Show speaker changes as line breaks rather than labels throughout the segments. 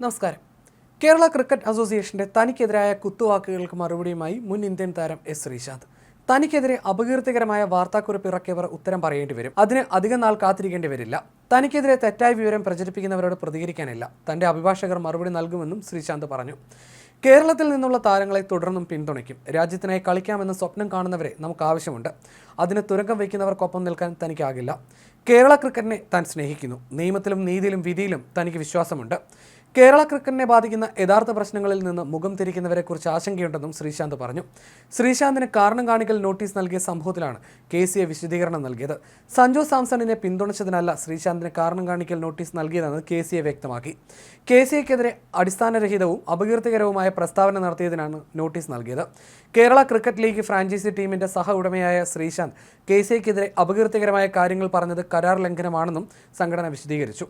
നമസ്കാരം. കേരള ക്രിക്കറ്റ് അസോസിയേഷന്റെ തനിക്കെതിരായ കുത്തുവാക്കുകൾക്ക് മറുപടിയുമായി മുൻ ഇന്ത്യൻ താരം എസ് ശ്രീശാന്ത്. തനിക്കെതിരെ അപകീർത്തികരമായ വാർത്താക്കുറിപ്പ് ഇറക്കിയവർ ഉത്തരം പറയേണ്ടി വരും. അതിന് അധികം നാൾ കാത്തിരിക്കേണ്ടി വരില്ല. തനിക്കെതിരെ തെറ്റായ വിവരം പ്രചരിപ്പിക്കുന്നവരോട് പ്രതികരിക്കാനില്ല. തന്റെ അഭിഭാഷകർ മറുപടി നൽകുമെന്നും ശ്രീശാന്ത് പറഞ്ഞു. കേരളത്തിൽ നിന്നുള്ള താരങ്ങളെ തുടർന്നും പിന്തുണയ്ക്കും. രാജ്യത്തിനായി കളിക്കാമെന്ന് സ്വപ്നം കാണുന്നവരെ നമുക്ക് ആവശ്യമുണ്ട്. അതിന് തുരങ്കം വയ്ക്കുന്നവർക്കൊപ്പം നിൽക്കാൻ തനിക്കാകില്ല. കേരള ക്രിക്കറ്റിനെ താൻ സ്നേഹിക്കുന്നു. നിയമത്തിലും നീതിയിലും വിധിയിലും തനിക്ക് വിശ്വാസമുണ്ട്. കേരള ക്രിക്കറ്റിനെ ബാധിക്കുന്ന യഥാർത്ഥ പ്രശ്നങ്ങളിൽ നിന്ന് മുഖം തിരിക്കുന്നവരെക്കുറിച്ച് ആശങ്കയുണ്ടെന്നും ശ്രീശാന്ത് പറഞ്ഞു. ശ്രീശാന്തിന് കാരണം കാണിക്കൽ നോട്ടീസ് നൽകിയ സംഭവത്തിലാണ് KCA വിശദീകരണം നൽകിയത്. സഞ്ജു സാംസണിനെ പിന്തുണച്ചതിനല്ല ശ്രീശാന്തിന് കാരണം കാണിക്കൽ നോട്ടീസ് നൽകിയതെന്ന് KCA വ്യക്തമാക്കി. KCAക്കെതിരെ അടിസ്ഥാനരഹിതവും അപകീർത്തികരവുമായ പ്രസ്താവന നടത്തിയതിനാണ് നോട്ടീസ് നൽകിയത്. കേരള ക്രിക്കറ്റ് ലീഗ് ഫ്രാഞ്ചൈസി ടീമിന്റെ സഹ ഉടമയായ ശ്രീശാന്ത് KCAക്കെതിരെ അപകീർത്തികരമായ കാര്യങ്ങൾ പറഞ്ഞത് കരാർ ലംഘനമാണെന്നും സംഘടന വിശദീകരിച്ചു.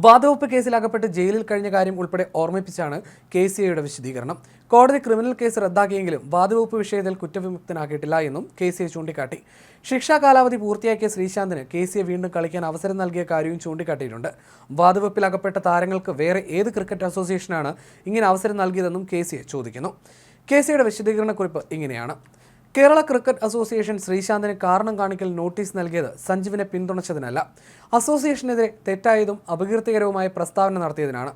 വാതുവെപ്പ് കേസിൽ അകപ്പെട്ട് ജയിലിൽ കഴിഞ്ഞ കാര്യം ഉൾപ്പെടെ ഓർമ്മിപ്പിച്ചാണ് KCAയുടെ വിശദീകരണം. കോടതി ക്രിമിനൽ കേസ് റദ്ദാക്കിയെങ്കിലും വാതുവെപ്പ് വിഷയത്തിൽ കുറ്റവിമുക്തനാക്കിയിട്ടില്ല എന്നും KCA ചൂണ്ടിക്കാട്ടി. ശിക്ഷാ കാലാവധി പൂർത്തിയാക്കിയ ശ്രീശാന്തിന് KCA വീണ്ടും കളിക്കാൻ അവസരം നൽകിയ കാര്യവും ചൂണ്ടിക്കാട്ടിയിട്ടുണ്ട്. വാതുവെപ്പിൽ അകപ്പെട്ട താരങ്ങൾക്ക് വേറെ ഏത് ക്രിക്കറ്റ് അസോസിയേഷനാണ് ഇങ്ങനെ അവസരം നൽകിയതെന്നും KCA ചോദിക്കുന്നു. KCAയുടെ വിശദീകരണക്കുറിപ്പ് ഇങ്ങനെയാണ്. കേരള ക്രിക്കറ്റ് അസോസിയേഷൻ ശ്രീശാന്തിന് കാരണം കാണിക്കൽ നോട്ടീസ് നൽകിയത് സഞ്ജുവിനെ പിന്തുണച്ചതിനല്ല, അസോസിയേഷനെതിരെ തെറ്റായതും അപകീർത്തികരവുമായ പ്രസ്താവന നടത്തിയതിനാണ്.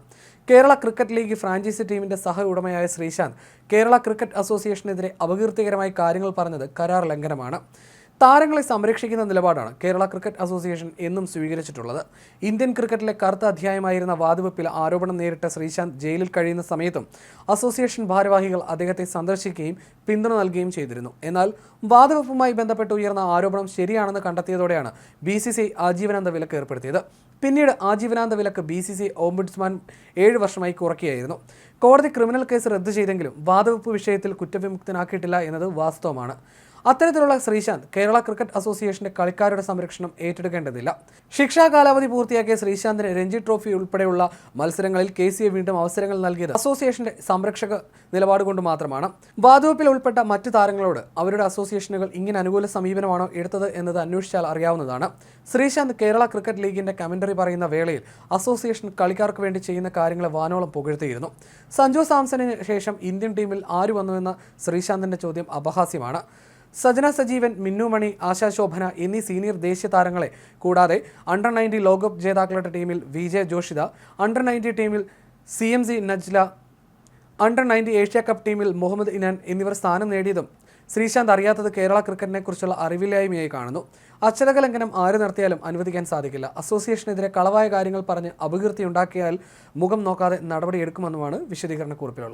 കേരള ക്രിക്കറ്റ് ലീഗ് ഫ്രാഞ്ചൈസി ടീമിന്റെ സഹ ഉടമയായ ശ്രീശാന്ത് കേരള ക്രിക്കറ്റ് അസോസിയേഷനെതിരെ അപകീർത്തികരമായ കാര്യങ്ങൾ പറഞ്ഞത് കരാർ ലംഘനമാണ്. താരങ്ങളെ സംരക്ഷിക്കുന്ന നിലപാടാണ് കേരള ക്രിക്കറ്റ് അസോസിയേഷൻ എന്നും സ്വീകരിച്ചിട്ടുള്ളത്. ഇന്ത്യൻ ക്രിക്കറ്റിലെ കറുത്ത അധ്യായമായിരുന്ന വാതുവെപ്പിൽ ആരോപണം നേരിട്ട ശ്രീശാന്ത് ജയിലിൽ കഴിയുന്ന സമയത്തും അസോസിയേഷൻ ഭാരവാഹികൾ അദ്ദേഹത്തെ സന്ദർശിക്കുകയും പിന്തുണ നൽകുകയും ചെയ്തിരുന്നു. എന്നാൽ വാതുവെപ്പുമായി ബന്ധപ്പെട്ട് ഉയർന്ന ആരോപണം ശരിയാണെന്ന് കണ്ടെത്തിയതോടെയാണ് BCCI ആജീവനാന്ത വിലക്ക് ഏർപ്പെടുത്തിയത്. പിന്നീട് ആജീവനാന്ത വിലക്ക് BCCI ഓംബുഡ്സ്മാൻ 7 വർഷമായി കുറയ്ക്കുകയായിരുന്നു. കോടതി ക്രിമിനൽ കേസ് റദ്ദു ചെയ്തെങ്കിലും വാതുവെപ്പ് വിഷയത്തിൽ കുറ്റവിമുക്തനാക്കിയിട്ടില്ല എന്നത് വാസ്തവമാണ്. അത്തരത്തിലുള്ള ശ്രീശാന്ത് കേരള ക്രിക്കറ്റ് അസോസിയേഷന്റെ കളിക്കാരുടെ സംരക്ഷണം ഏറ്റെടുക്കേണ്ടതില്ല. ശിക്ഷാ കാലാവധി പൂർത്തിയാക്കിയ ശ്രീശാന്തിന് രഞ്ജി ട്രോഫി ഉൾപ്പെടെയുള്ള മത്സരങ്ങളിൽ KCA വീണ്ടും അവസരങ്ങൾ നൽകിയത് അസോസിയേഷന്റെ സംരക്ഷക നിലപാട് കൊണ്ട് മാത്രമാണ്. വാതുവെപ്പിൽ ഉൾപ്പെട്ട മറ്റ് താരങ്ങളോട് അവരുടെ അസോസിയേഷനുകൾ ഇങ്ങനെ അനുകൂല സമീപനമാണോ എടുത്തത് എന്നത് അന്വേഷിച്ചാൽ അറിയാവുന്നതാണ്. ശ്രീശാന്ത് കേരള ക്രിക്കറ്റ് ലീഗിന്റെ കമന്ററി പറയുന്ന വേളയിൽ അസോസിയേഷൻ കളിക്കാർക്ക് വേണ്ടി ചെയ്യുന്ന കാര്യങ്ങളെ വാനോളം പുകഴ്ത്തിയിരുന്നു. സഞ്ജു സാംസണിന് ശേഷം ഇന്ത്യൻ ടീമിൽ ആര് വന്നുവെന്ന ശ്രീശാന്തിന്റെ ചോദ്യം അപഹാസ്യമാണ്. സജന സജീവൻ, മിന്നു മണി, ആശാ ശോഭന എന്നീ സീനിയർ ദേശീയ താരങ്ങളെ കൂടാതെ അണ്ടർ 90 ലോകകപ്പ് ജേതാക്കളുടെ ടീമിൽ VJ ജോഷിത, അണ്ടർ 90 ടീമിൽ CMC Najla, under 90 Asia cup ടീമിൽ മുഹമ്മദ് ഇനാൻ എന്നിവർ സ്ഥാനം നേടിയതും ശ്രീശാന്ത് അറിയാത്തത് കേരള ക്രിക്കറ്റിനെ കുറിച്ചുള്ള അറിവില്ലായ്മയായി കാണുന്നു. അച്ചടക്ക ലംഘനം ആര് നടത്തിയാലും അനുവദിക്കാൻ സാധിക്കില്ല. അസോസിയേഷനെതിരെ കളവായ കാര്യങ്ങൾ പറഞ്ഞ് അപകീർത്തി ഉണ്ടാക്കിയാൽ മുഖം നോക്കാതെ നടപടിയെടുക്കുമെന്നുമാണ് വിശദീകരണക്കുറിപ്പിലുള്ളത്.